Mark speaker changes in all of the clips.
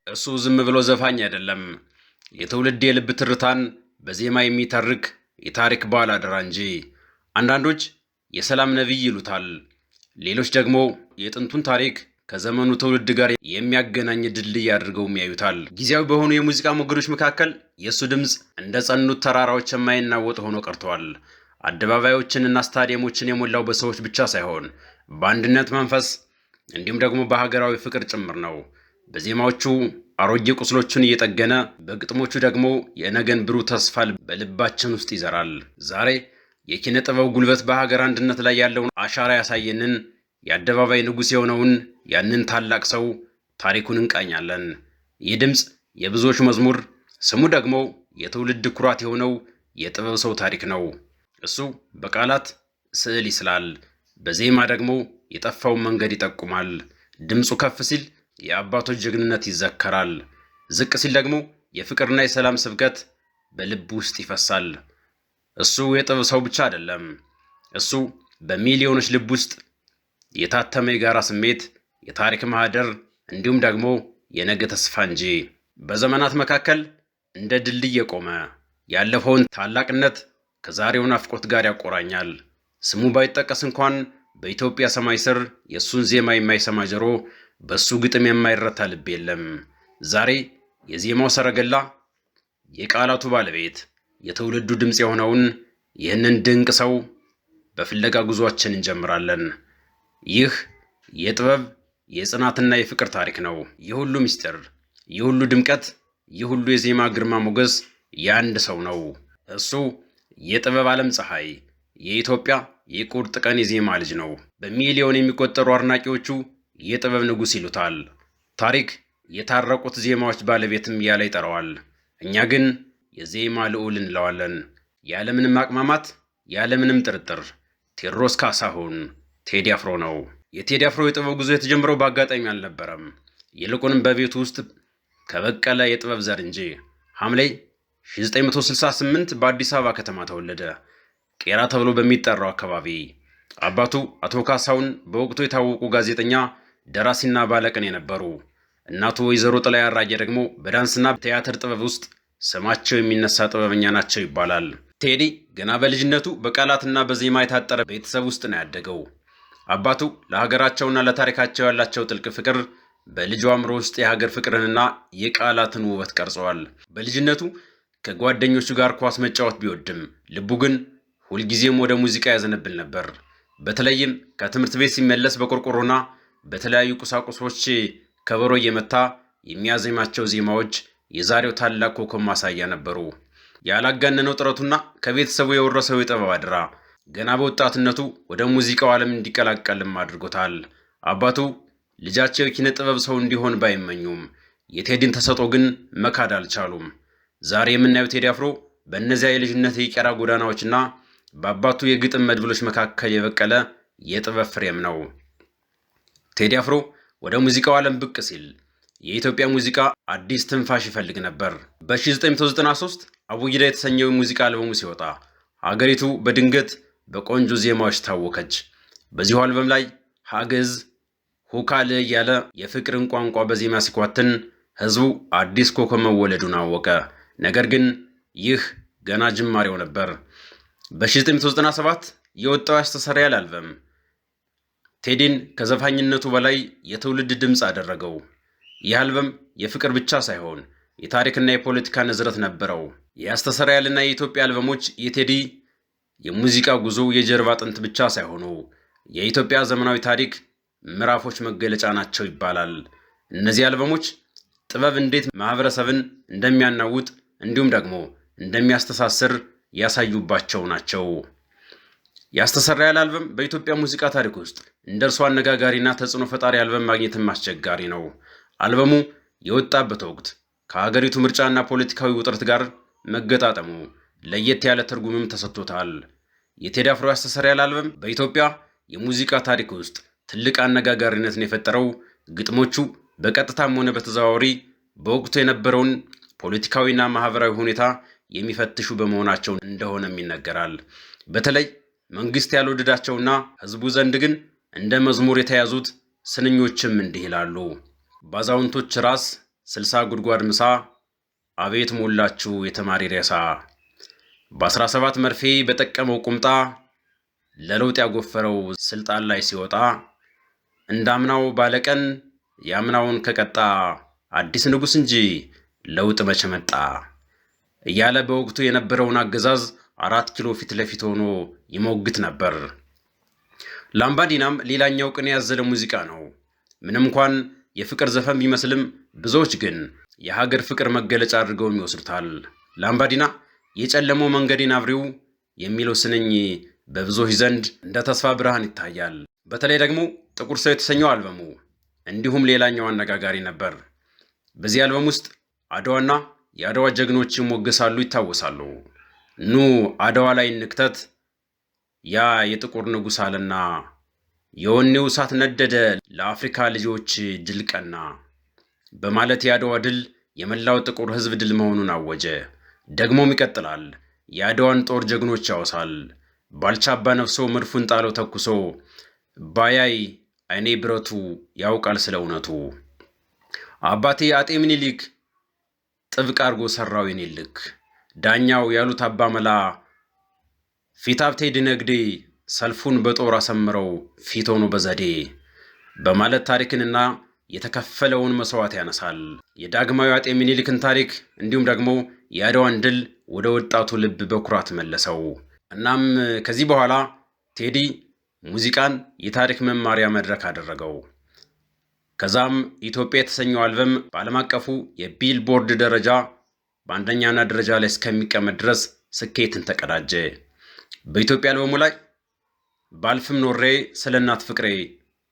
Speaker 1: እሱ ዝም ብሎ ዘፋኝ አይደለም። የትውልድ የልብ ትርታን በዜማ የሚተርክ የታሪክ ባላደራ እንጂ። አንዳንዶች የሰላም ነብይ ይሉታል፣ ሌሎች ደግሞ የጥንቱን ታሪክ ከዘመኑ ትውልድ ጋር የሚያገናኝ ድልድይ አድርገው ያዩታል። ጊዜያዊ በሆኑ የሙዚቃ ሞገዶች መካከል የሱ ድምጽ እንደ ጸኑት ተራራዎች የማይናወጥ ሆኖ ቀርቷል። አደባባዮችንና ስታዲየሞችን የሞላው በሰዎች ብቻ ሳይሆን በአንድነት መንፈስ እንዲሁም ደግሞ በሀገራዊ ፍቅር ጭምር ነው። በዜማዎቹ አሮጌ ቁስሎችን እየጠገነ፣ በግጥሞቹ ደግሞ የነገን ብሩህ ተስፋ በልባችን ውስጥ ይዘራል። ዛሬ የኪነ ጥበብ ጉልበት በሀገር አንድነት ላይ ያለውን አሻራ ያሳየንን የአደባባይ ንጉሥ የሆነውን ያንን ታላቅ ሰው ታሪኩን እንቃኛለን። ይህ ድምጽ የብዙዎች መዝሙር፣ ስሙ ደግሞ የትውልድ ኩራት የሆነው የጥበብ ሰው ታሪክ ነው። እሱ በቃላት ስዕል ይስላል፣ በዜማ ደግሞ የጠፋውን መንገድ ይጠቁማል። ድምፁ ከፍ ሲል የአባቶች ጀግንነት ይዘከራል፣ ዝቅ ሲል ደግሞ የፍቅርና የሰላም ስብከት በልብ ውስጥ ይፈሳል። እሱ የጥበብ ሰው ብቻ አይደለም፣ እሱ በሚሊዮኖች ልብ ውስጥ የታተመ የጋራ ስሜት፣ የታሪክ ማህደር እንዲሁም ደግሞ የነገ ተስፋ እንጂ። በዘመናት መካከል እንደ ድልድይ የቆመ ያለፈውን ታላቅነት ከዛሬው ናፍቆት ጋር ያቆራኛል። ስሙ ባይጠቀስ እንኳን በኢትዮጵያ ሰማይ ስር የሱን ዜማ የማይሰማ ጆሮ፣ በሱ ግጥም የማይረታ ልብ የለም። ዛሬ የዜማው ሰረገላ፣ የቃላቱ ባለቤት፣ የትውልዱ ድምጽ የሆነውን ይህንን ድንቅ ሰው በፍለጋ ጉዟችን እንጀምራለን። ይህ የጥበብ የጽናትና የፍቅር ታሪክ ነው። ይህ ሁሉ ምስጢር፣ ይህ ሁሉ ድምቀት፣ ይህ ሁሉ የዜማ ግርማ ሞገስ የአንድ ሰው ነው። እሱ የጥበብ ዓለም ፀሐይ፣ የኢትዮጵያ የቁርጥ ቀን የዜማ ልጅ ነው። በሚሊዮን የሚቆጠሩ አድናቂዎቹ የጥበብ ንጉሥ ይሉታል። ታሪክ የታረቁት ዜማዎች ባለቤትም ያለ ይጠራዋል። እኛ ግን የዜማ ልዑል እንለዋለን። ያለምንም አቅማማት፣ ያለምንም ጥርጥር ቴዎድሮስ ካሳሁን ቴዲ አፍሮ ነው። የቴዲ አፍሮ የጥበብ ጉዞ የተጀመረው በአጋጣሚ አልነበረም። ይልቁንም በቤቱ ውስጥ ከበቀለ የጥበብ ዘር እንጂ። ሐምሌ 1968 በአዲስ አበባ ከተማ ተወለደ፣ ቄራ ተብሎ በሚጠራው አካባቢ። አባቱ አቶ ካሳሁን በወቅቱ የታወቁ ጋዜጠኛ፣ ደራሲና ባለቅኔ ነበሩ። እናቱ ወይዘሮ ጥላይ አራጌ ደግሞ በዳንስና ቲያትር ጥበብ ውስጥ ስማቸው የሚነሳ ጥበበኛ ናቸው ይባላል። ቴዲ ገና በልጅነቱ በቃላትና በዜማ የታጠረ ቤተሰብ ውስጥ ነው ያደገው። አባቱ ለሀገራቸውና ለታሪካቸው ያላቸው ጥልቅ ፍቅር በልጁ አእምሮ ውስጥ የሀገር ፍቅርንና የቃላትን ውበት ቀርጸዋል። በልጅነቱ ከጓደኞቹ ጋር ኳስ መጫወት ቢወድም ልቡ ግን ሁልጊዜም ወደ ሙዚቃ ያዘነብል ነበር። በተለይም ከትምህርት ቤት ሲመለስ በቆርቆሮና በተለያዩ ቁሳቁሶች ከበሮ እየመታ የሚያዜማቸው ዜማዎች የዛሬው ታላቅ ኮከብ ማሳያ ነበሩ። ያላጋነነው ጥረቱና ከቤተሰቡ የወረሰው የጥበብ አደራ ገና በወጣትነቱ ወደ ሙዚቃው ዓለም እንዲቀላቀልም አድርጎታል። አባቱ ልጃቸው የኪነ ጥበብ ሰው እንዲሆን ባይመኙም የቴዲን ተሰጥኦ ግን መካድ አልቻሉም። ዛሬ የምናየው ቴዲ አፍሮ በእነዚያ የልጅነት የቄራ ጎዳናዎችና በአባቱ የግጥም መድብሎች መካከል የበቀለ የጥበብ ፍሬም ነው። ቴዲ አፍሮ ወደ ሙዚቃው ዓለም ብቅ ሲል የኢትዮጵያ ሙዚቃ አዲስ ትንፋሽ ይፈልግ ነበር። በ1993 አቡጊዳ የተሰኘው ሙዚቃ አልበሙ ሲወጣ ሀገሪቱ በድንገት በቆንጆ ዜማዎች ታወከች። በዚሁ አልበም ላይ ሀገዝ ሁካል እያለ የፍቅርን ቋንቋ በዜማ ሲኳትን ህዝቡ አዲስ ኮከብ መወለዱን አወቀ። ነገር ግን ይህ ገና ጅማሬው ነበር። በ1997 የወጣው ያስተሰርያል አልበም ቴዲን ከዘፋኝነቱ በላይ የትውልድ ድምጽ አደረገው። ይህ አልበም የፍቅር ብቻ ሳይሆን የታሪክና የፖለቲካ ንዝረት ነበረው። ያስተሰርያልና የኢትዮጵያ አልበሞች የቴዲ የሙዚቃ ጉዞ የጀርባ አጥንት ብቻ ሳይሆኑ የኢትዮጵያ ዘመናዊ ታሪክ ምዕራፎች መገለጫ ናቸው ይባላል። እነዚህ አልበሞች ጥበብ እንዴት ማህበረሰብን እንደሚያናውጥ እንዲሁም ደግሞ እንደሚያስተሳስር ያሳዩባቸው ናቸው። ያስተሰርያል አልበም በኢትዮጵያ ሙዚቃ ታሪክ ውስጥ እንደርሱ አነጋጋሪና ተጽዕኖ ፈጣሪ አልበም ማግኘትም አስቸጋሪ ነው። አልበሙ የወጣበት ወቅት ከሀገሪቱ ምርጫና ፖለቲካዊ ውጥረት ጋር መገጣጠሙ ለየት ያለ ትርጉምም ተሰጥቶታል። የቴዲ አፍሮ ያስተሰርያል አልበም በኢትዮጵያ የሙዚቃ ታሪክ ውስጥ ትልቅ አነጋጋሪነትን የፈጠረው ግጥሞቹ በቀጥታም ሆነ በተዘዋዋሪ በወቅቱ የነበረውን ፖለቲካዊና ማህበራዊ ሁኔታ የሚፈትሹ በመሆናቸው እንደሆነም ይነገራል። በተለይ መንግስት ያልወደዳቸውና ህዝቡ ዘንድ ግን እንደ መዝሙር የተያዙት ስንኞችም እንዲህ ይላሉ። ባዛውንቶች ራስ 60 ጉድጓድ ምሳ፣ አቤት ሞላችሁ የተማሪ ሬሳ። በ17 መርፌ በጠቀመው ቁምጣ፣ ለለውጥ ያጎፈረው ስልጣን ላይ ሲወጣ፣ እንዳምናው ባለቀን ያምናውን ከቀጣ፣ አዲስ ንጉስ እንጂ ለውጥ መቼ መጣ እያለ በወቅቱ የነበረውን አገዛዝ 4 ኪሎ ፊት ለፊት ሆኖ ይሞግት ነበር። ላምባዲናም ሌላኛው ቅኔ ያዘለ ሙዚቃ ነው። ምንም እንኳን የፍቅር ዘፈን ቢመስልም ብዙዎች ግን የሀገር ፍቅር መገለጫ አድርገው ይወስዱታል። ላምባዲና የጨለመው መንገዴን አብሪው የሚለው ስንኝ በብዙዎች ዘንድ እንደ ተስፋ ብርሃን ይታያል። በተለይ ደግሞ ጥቁር ሰው የተሰኘው አልበሙ እንዲሁም ሌላኛው አነጋጋሪ ነበር። በዚህ አልበም ውስጥ አድዋና የአድዋ ጀግኖች ይሞገሳሉ፣ ይታወሳሉ። ኑ አድዋ ላይ እንክተት ያ የጥቁር ንጉሥ አለና፣ የወኔው እሳት ነደደ ለአፍሪካ ልጆች ድል ቀና በማለት የአድዋ ድል የመላው ጥቁር ሕዝብ ድል መሆኑን አወጀ። ደግሞም ይቀጥላል። የአድዋን ጦር ጀግኖች ያወሳል። ባልቻ አባ ነፍሶ መድፉን ጣለው ተኩሶ፣ ባያይ አይኔ ብረቱ ያውቃል ስለ እውነቱ። አባቴ አጤ ምኒልክ ጥብቅ አርጎ ሰራው የኔ ልክ፣ ዳኛው ያሉት አባ መላ ፊታብቴ ድነግዴ ሰልፉን በጦር አሰምረው ፊት ሆኖ በዘዴ በማለት ታሪክንና የተከፈለውን መስዋዕት ያነሳል። የዳግማዊ አጤ ምኒልክን ታሪክ እንዲሁም ደግሞ የአድዋን ድል ወደ ወጣቱ ልብ በኩራት መለሰው። እናም ከዚህ በኋላ ቴዲ ሙዚቃን የታሪክ መማሪያ መድረክ አደረገው። ከዛም ኢትዮጵያ የተሰኘው አልበም በዓለም አቀፉ የቢልቦርድ ደረጃ በአንደኛና ደረጃ ላይ እስከሚቀመጥ ድረስ ስኬትን ተቀዳጀ። በኢትዮጵያ አልበሙ ላይ ባልፍም ኖሬ ስለ እናት ፍቅሬ፣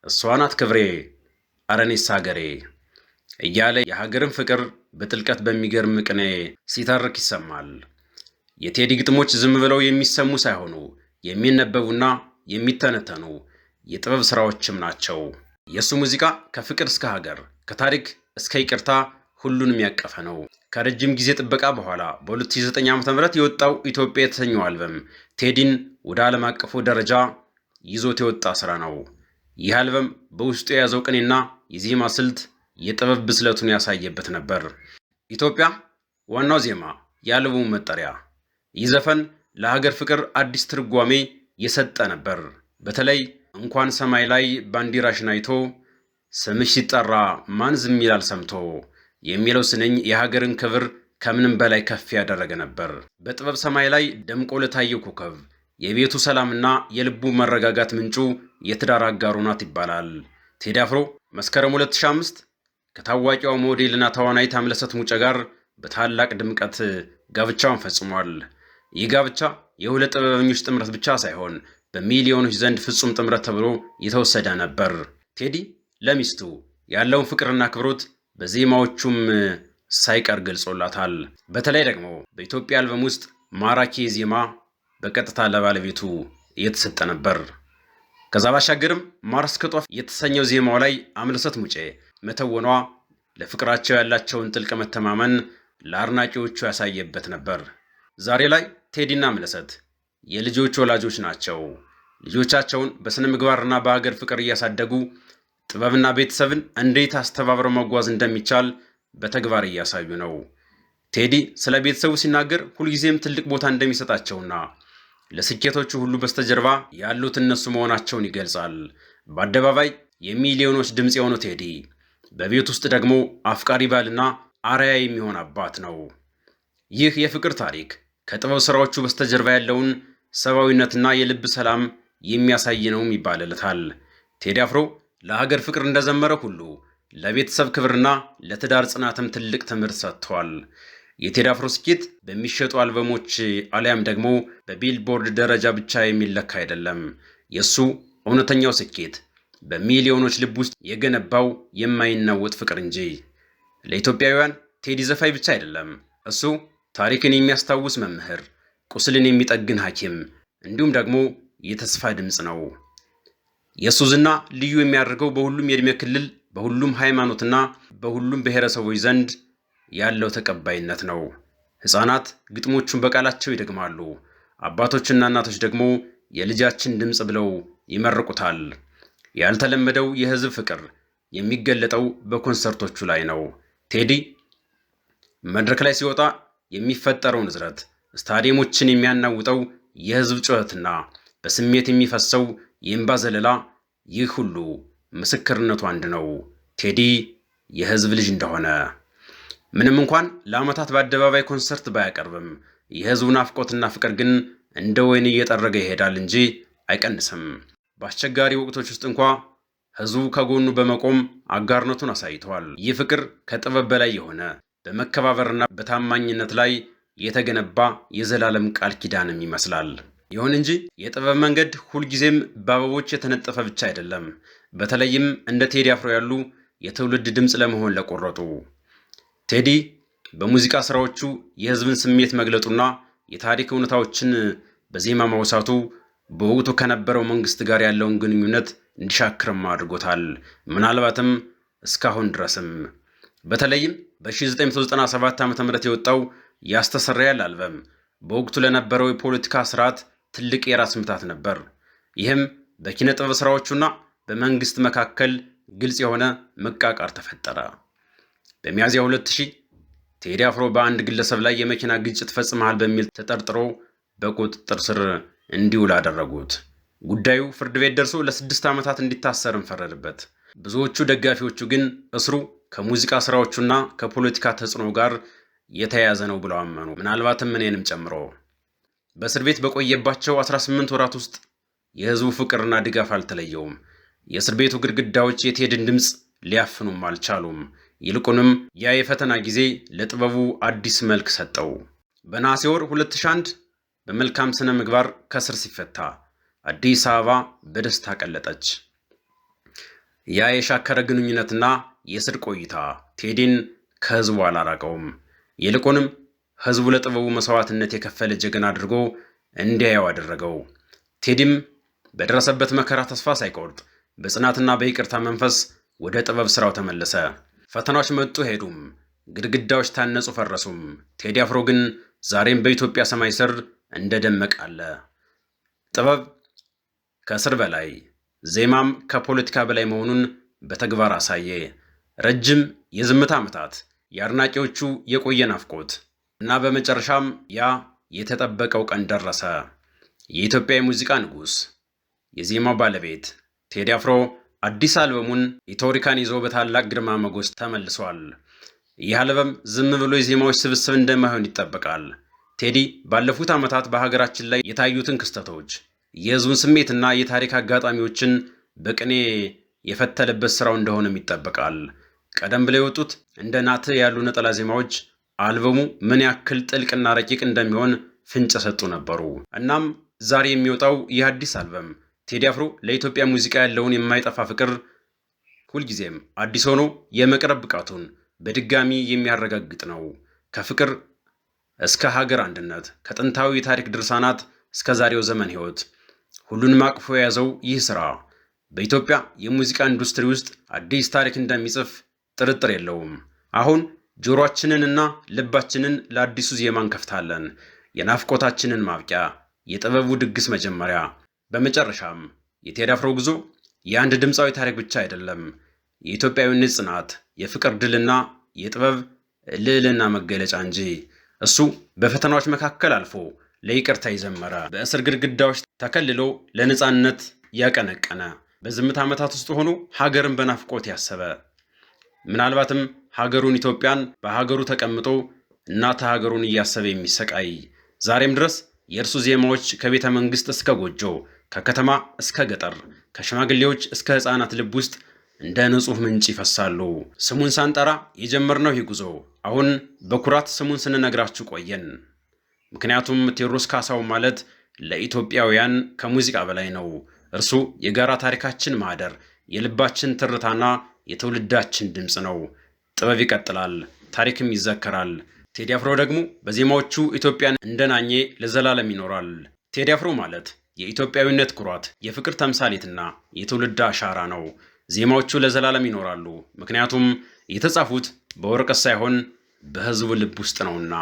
Speaker 1: እሷ ናት ክብሬ፣ አረኔስ ሀገሬ እያለ የሀገርን ፍቅር በጥልቀት በሚገርም ቅኔ ሲተርክ ይሰማል። የቴዲ ግጥሞች ዝም ብለው የሚሰሙ ሳይሆኑ የሚነበቡና የሚተነተኑ የጥበብ ስራዎችም ናቸው። የእሱ ሙዚቃ ከፍቅር እስከ ሀገር፣ ከታሪክ እስከ ይቅርታ ሁሉንም ያቀፈ ነው። ከረጅም ጊዜ ጥበቃ በኋላ በ2009 ዓ.ም የወጣው ኢትዮጵያ የተሰኘው አልበም ቴዲን ወደ ዓለም አቀፉ ደረጃ ይዞት የወጣ ስራ ነው። ይህ አልበም በውስጡ የያዘው ቅኔና የዜማ ስልት የጥበብ ብስለቱን ያሳየበት ነበር። ኢትዮጵያ ዋናው ዜማ የአልበሙ መጠሪያ። ይህ ዘፈን ለሀገር ፍቅር አዲስ ትርጓሜ የሰጠ ነበር። በተለይ እንኳን ሰማይ ላይ ባንዲራሽን አይቶ ስምሽ ሲጠራ ማን ዝም ይላል ሰምቶ የሚለው ስንኝ የሀገርን ክብር ከምንም በላይ ከፍ ያደረገ ነበር። በጥበብ ሰማይ ላይ ደምቆ ለታየው ኮከብ የቤቱ ሰላምና የልቡ መረጋጋት ምንጩ የትዳር አጋሩ ናት ይባላል። ቴዲ አፍሮ መስከረም 2005 ከታዋቂው ሞዴልና ተዋናይት አምለሰት ሙጬ ጋር በታላቅ ድምቀት ጋብቻውን ፈጽሟል። ይህ ጋብቻ የሁለት ጥበበኞች ጥምረት ብቻ ሳይሆን በሚሊዮኖች ዘንድ ፍጹም ጥምረት ተብሎ የተወሰደ ነበር። ቴዲ ለሚስቱ ያለውን ፍቅርና አክብሮት በዜማዎቹም ሳይቀር ገልጾላታል። በተለይ ደግሞ በኢትዮጵያ አልበም ውስጥ ማራኪ ዜማ በቀጥታ ለባለቤቱ እየተሰጠ ነበር። ከዛ ባሻገርም ማርስ ከጧፍ የተሰኘው ዜማው ላይ አምለሰት ሙጬ መተወኗ ለፍቅራቸው ያላቸውን ጥልቅ መተማመን ለአድናቂዎቹ ያሳየበት ነበር። ዛሬ ላይ ቴዲና አምለሰት የልጆች ወላጆች ናቸው። ልጆቻቸውን በስነ ምግባርና በሀገር ፍቅር እያሳደጉ ጥበብና ቤተሰብን እንዴት አስተባብረው መጓዝ እንደሚቻል በተግባር እያሳዩ ነው። ቴዲ ስለ ቤተሰቡ ሲናገር ሁልጊዜም ትልቅ ቦታ እንደሚሰጣቸውና ለስኬቶቹ ሁሉ በስተጀርባ ያሉት እነሱ መሆናቸውን ይገልጻል። በአደባባይ የሚሊዮኖች ድምፅ የሆነው ቴዲ በቤት ውስጥ ደግሞ አፍቃሪ ባልና አርአያ የሚሆን አባት ነው። ይህ የፍቅር ታሪክ ከጥበብ ስራዎቹ በስተጀርባ ያለውን ሰብአዊነትና የልብ ሰላም የሚያሳይ ነውም ይባልለታል። ቴዲ አፍሮ ለሀገር ፍቅር እንደዘመረ ሁሉ ለቤተሰብ ክብርና ለትዳር ጽናትም ትልቅ ትምህርት ሰጥቷል። የቴዲ አፍሮ ስኬት በሚሸጡ አልበሞች አሊያም ደግሞ በቢልቦርድ ደረጃ ብቻ የሚለካ አይደለም። የሱ እውነተኛው ስኬት በሚሊዮኖች ልብ ውስጥ የገነባው የማይናወጥ ፍቅር እንጂ። ለኢትዮጵያውያን ቴዲ ዘፋኝ ብቻ አይደለም። እሱ ታሪክን የሚያስታውስ መምህር፣ ቁስልን የሚጠግን ሐኪም እንዲሁም ደግሞ የተስፋ ድምፅ ነው። የእሱ ዝና ልዩ የሚያደርገው በሁሉም የዕድሜ ክልል፣ በሁሉም ሃይማኖትና በሁሉም ብሔረሰቦች ዘንድ ያለው ተቀባይነት ነው። ሕፃናት ግጥሞቹን በቃላቸው ይደግማሉ። አባቶችና እናቶች ደግሞ የልጃችን ድምፅ ብለው ይመርቁታል። ያልተለመደው የሕዝብ ፍቅር የሚገለጠው በኮንሰርቶቹ ላይ ነው። ቴዲ መድረክ ላይ ሲወጣ የሚፈጠረው ንዝረት፣ ስታዲየሞችን የሚያናውጠው የሕዝብ ጩኸትና በስሜት የሚፈሰው የእንባ ዘለላ፣ ይህ ሁሉ ምስክርነቱ አንድ ነው፣ ቴዲ የሕዝብ ልጅ እንደሆነ። ምንም እንኳን ለዓመታት በአደባባይ ኮንሰርት ባያቀርብም የሕዝቡ ናፍቆትና ፍቅር ግን እንደ ወይን እየጠረገ ይሄዳል እንጂ አይቀንስም። በአስቸጋሪ ወቅቶች ውስጥ እንኳ ሕዝቡ ከጎኑ በመቆም አጋርነቱን አሳይቷል። ይህ ፍቅር ከጥበብ በላይ የሆነ በመከባበርና በታማኝነት ላይ የተገነባ የዘላለም ቃል ኪዳንም ይመስላል። ይሁን እንጂ የጥበብ መንገድ ሁልጊዜም በአበቦች የተነጠፈ ብቻ አይደለም። በተለይም እንደ ቴዲ አፍሮ ያሉ የትውልድ ድምፅ ለመሆን ለቆረጡ። ቴዲ በሙዚቃ ስራዎቹ የሕዝብን ስሜት መግለጡና የታሪክ እውነታዎችን በዜማ ማውሳቱ በወቅቱ ከነበረው መንግስት ጋር ያለውን ግንኙነት እንዲሻክርም አድርጎታል። ምናልባትም እስካሁን ድረስም። በተለይም በ1997 ዓ.ም የወጣው ያስተሰርያል አልበም በወቅቱ ለነበረው የፖለቲካ ስርዓት ትልቅ የራስ ምታት ነበር። ይህም በኪነ ጥበብ ስራዎቹና በመንግስት መካከል ግልጽ የሆነ መቃቃር ተፈጠረ። በሚያዝያ 2000 ቴዲ አፍሮ በአንድ ግለሰብ ላይ የመኪና ግጭት ፈጽመሃል በሚል ተጠርጥሮ በቁጥጥር ስር እንዲውል አደረጉት። ጉዳዩ ፍርድ ቤት ደርሶ ለ6 ዓመታት እንዲታሰርም ፈረደበት። ብዙዎቹ ደጋፊዎቹ ግን እስሩ ከሙዚቃ ስራዎቹና ከፖለቲካ ተጽዕኖ ጋር የተያያዘ ነው ብለው አመኑ፣ ምናልባትም እኔንም ጨምሮ። በእስር ቤት በቆየባቸው 18 ወራት ውስጥ የሕዝቡ ፍቅርና ድጋፍ አልተለየውም። የእስር ቤቱ ግድግዳዎች የቴዲን ድምፅ ሊያፍኑም አልቻሉም። ይልቁንም ያ የፈተና ጊዜ ለጥበቡ አዲስ መልክ ሰጠው። በነሐሴ ወር 2001 በመልካም ስነ ምግባር ከእስር ሲፈታ አዲስ አበባ በደስታ ቀለጠች። ያ የሻከረ ግንኙነትና የእስር ቆይታ ቴዲን ከሕዝቡ አላራቀውም። ይልቁንም ሕዝቡ ለጥበቡ መስዋዕትነት የከፈለ ጀግና አድርጎ እንዲያየው አደረገው። ቴዲም በደረሰበት መከራ ተስፋ ሳይቆርጥ በጽናትና በይቅርታ መንፈስ ወደ ጥበብ ስራው ተመለሰ። ፈተናዎች መጡ ሄዱም፣ ግድግዳዎች ታነጹ ፈረሱም። ቴዲ አፍሮ ግን ዛሬም በኢትዮጵያ ሰማይ ስር እንደደመቀ አለ። ጥበብ ከእስር በላይ፣ ዜማም ከፖለቲካ በላይ መሆኑን በተግባር አሳየ። ረጅም የዝምታ ዓመታት፣ የአድናቂዎቹ የቆየ ናፍቆት እና በመጨረሻም ያ የተጠበቀው ቀን ደረሰ። የኢትዮጵያ የሙዚቃ ንጉሥ፣ የዜማው ባለቤት ቴዲ አፍሮ አዲስ አልበሙን ኢትዮሪካን ይዞ በታላቅ ግርማ ሞገስ ተመልሷል። ይህ አልበም ዝም ብሎ የዜማዎች ስብስብ እንደማይሆን ይጠበቃል። ቴዲ ባለፉት ዓመታት በሀገራችን ላይ የታዩትን ክስተቶች፣ የሕዝቡን ስሜትና የታሪክ አጋጣሚዎችን በቅኔ የፈተለበት ስራው እንደሆነም ይጠበቃል። ቀደም ብለው የወጡት እንደ ናት ያሉ ነጠላ ዜማዎች አልበሙ ምን ያክል ጥልቅና ረቂቅ እንደሚሆን ፍንጭ ሰጡ ነበሩ። እናም ዛሬ የሚወጣው ይህ አዲስ አልበም ቴዲ አፍሮ ለኢትዮጵያ ሙዚቃ ያለውን የማይጠፋ ፍቅር ሁልጊዜም አዲስ ሆኖ የመቅረብ ብቃቱን በድጋሚ የሚያረጋግጥ ነው። ከፍቅር እስከ ሀገር አንድነት፣ ከጥንታዊ የታሪክ ድርሳናት እስከ ዛሬው ዘመን ሕይወት ሁሉንም አቅፎ የያዘው ይህ ሥራ በኢትዮጵያ የሙዚቃ ኢንዱስትሪ ውስጥ አዲስ ታሪክ እንደሚጽፍ ጥርጥር የለውም። አሁን ጆሮአችንንና ልባችንን ለአዲሱ ዜማ እንከፍታለን። የናፍቆታችንን ማብቂያ፣ የጥበቡ ድግስ መጀመሪያ። በመጨረሻም የቴዲ አፍሮ ጉዞ የአንድ ድምፃዊ ታሪክ ብቻ አይደለም። የኢትዮጵያዊነት ጽናት፣ የፍቅር ድልና የጥበብ ልዕልና መገለጫ እንጂ። እሱ በፈተናዎች መካከል አልፎ ለይቅርታ ይዘመረ፣ በእስር ግድግዳዎች ተከልሎ ለነፃነት ያቀነቀነ፣ በዝምታ ዓመታት ውስጥ ሆኖ ሀገርን በናፍቆት ያሰበ፣ ምናልባትም ሀገሩን ኢትዮጵያን በሀገሩ ተቀምጦ እናት ሀገሩን እያሰበ የሚሰቃይ፣ ዛሬም ድረስ የእርሱ ዜማዎች ከቤተ መንግሥት እስከ ጎጆ፣ ከከተማ እስከ ገጠር፣ ከሽማግሌዎች እስከ ሕፃናት ልብ ውስጥ እንደ ንጹሕ ምንጭ ይፈሳሉ። ስሙን ሳንጠራ የጀመርነው ይህ ጉዞ አሁን በኩራት ስሙን ስንነግራችሁ ቆየን። ምክንያቱም ቴዎድሮስ ካሳሁን ማለት ለኢትዮጵያውያን ከሙዚቃ በላይ ነው። እርሱ የጋራ ታሪካችን ማህደር፣ የልባችን ትርታና የትውልዳችን ድምፅ ነው። ጥበብ ይቀጥላል፣ ታሪክም ይዘከራል። ቴዲ አፍሮ ደግሞ በዜማዎቹ ኢትዮጵያን እንደናኘ ለዘላለም ይኖራል። ቴዲ አፍሮ ማለት የኢትዮጵያዊነት ኩራት፣ የፍቅር ተምሳሌትና የትውልድ አሻራ ነው። ዜማዎቹ ለዘላለም ይኖራሉ፣ ምክንያቱም የተጻፉት በወረቀት ሳይሆን በሕዝቡ ልብ ውስጥ ነውና።